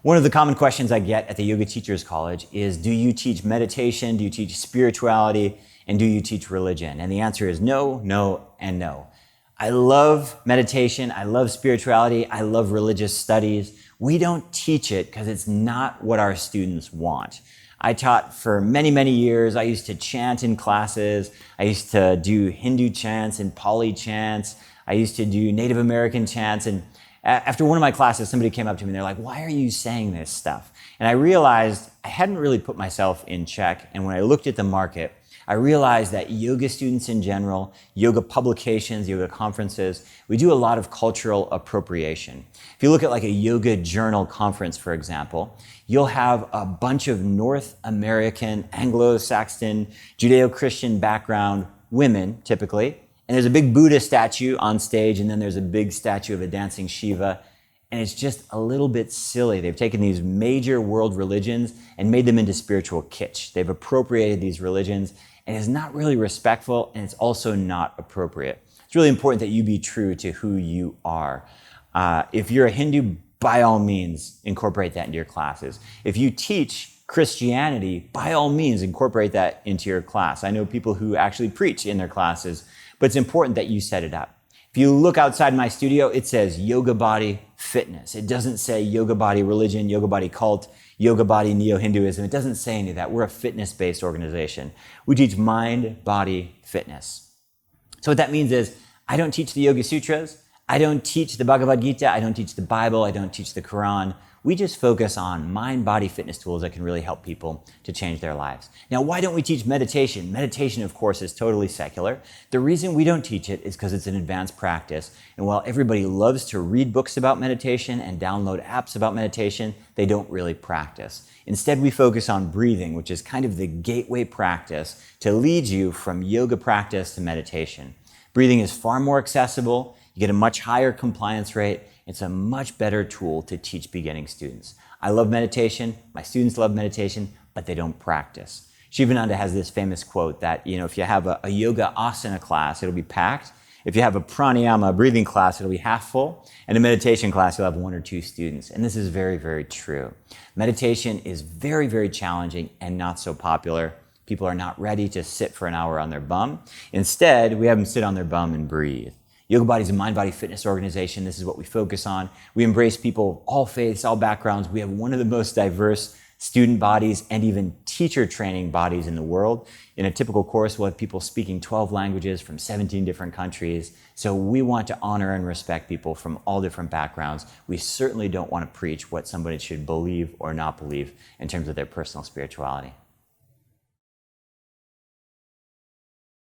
One of the common questions I get at the Yoga Teachers College is, do you teach meditation, do you teach spirituality, and do you teach religion? And the answer is no, no, and no. I love meditation, I love spirituality, I love religious studies. We don't teach it because it's not what our students want. I taught for many, many years. I used to chant in classes. I used to do Hindu chants and Pali chants. I used to do Native American chants. And after one of my classes, somebody came up to me and they're like, why are you saying this stuff? And I realized I hadn't really put myself in check. And when I looked at the market, I realized that yoga students in general, yoga publications, yoga conferences, we do a lot of cultural appropriation. If you look at like a yoga journal conference, for example, you'll have a bunch of North American, Anglo-Saxon, Judeo-Christian background women, typically, and there's a big Buddha statue on stage, and then there's a big statue of a dancing Shiva, and it's just a little bit silly. They've taken these major world religions and made them into spiritual kitsch. They've appropriated these religions, and it's not really respectful, and it's also not appropriate. It's really important that you be true to who you are. If you're a Hindu, by all means, incorporate that into your classes. If you teach Christianity, by all means, incorporate that into your class. I know people who actually preach in their classes, but it's important that you set it up. If you look outside my studio, it says Yoga Body Fitness. It doesn't say Yoga Body Religion, Yoga Body Cult, Yoga Body Neo-Hinduism. It doesn't say any of that. We're a fitness-based organization. We teach mind, body, fitness. So what that means is I don't teach the Yoga Sutras. I don't teach the Bhagavad Gita. I don't teach the Bible. I don't teach the Quran. We just focus on mind, body, fitness tools that can really help people to change their lives. Now, why don't we teach meditation? Meditation, of course, is totally secular. The reason we don't teach it is because it's an advanced practice. And while everybody loves to read books about meditation and download apps about meditation, they don't really practice. Instead, we focus on breathing, which is kind of the gateway practice to lead you from yoga practice to meditation. Breathing is far more accessible. You get a much higher compliance rate. It's a much better tool to teach beginning students. I love meditation. My students love meditation, but they don't practice. Shivananda has this famous quote that, if you have a yoga asana class, it'll be packed. If you have a pranayama breathing class, it'll be half full. And a meditation class, you'll have 1 or 2 students. And this is very, very true. Meditation is very, very challenging and not so popular. People are not ready to sit for an hour on their bum. Instead, we have them sit on their bum and breathe. Yoga Body is a mind-body fitness organization. This is what we focus on. We embrace people of all faiths, all backgrounds. We have one of the most diverse student bodies and even teacher training bodies in the world. In a typical course, we'll have people speaking 12 languages from 17 different countries. So we want to honor and respect people from all different backgrounds. We certainly don't want to preach what somebody should believe or not believe in terms of their personal spirituality.